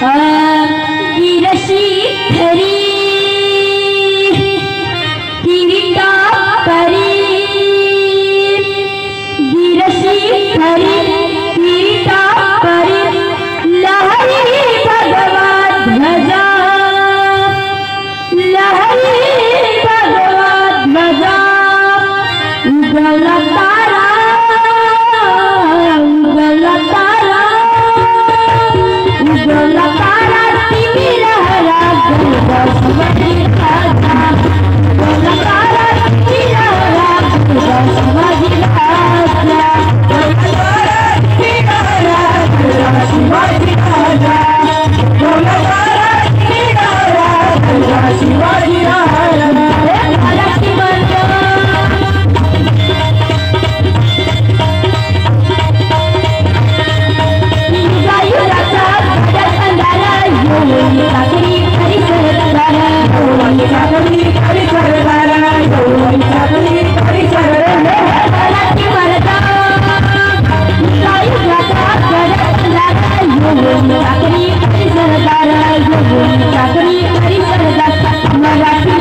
गिरशी खरी किरीटा परी गिरशी खरी किरीटा परी लहरी भगवत ध्वजा लहरी भगवत ध्वजा उगला तारा उगला तारा उगला तारा तिमिर हरा गंगा शिवाजी राजा उगला तारा तिमिर हरा गंगा शिवाजी राजा उगला तारा तिमिर हरा गंगा शिवाजी राजा उगला तारा तिमिर हरा गंगा शिवाजी राजा मराठी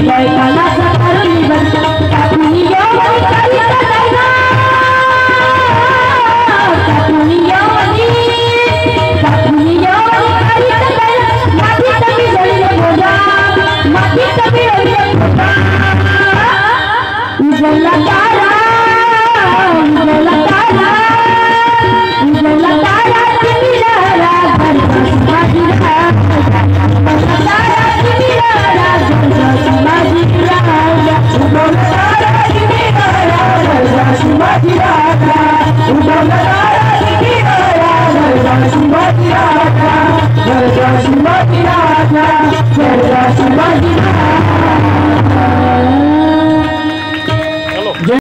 Bye.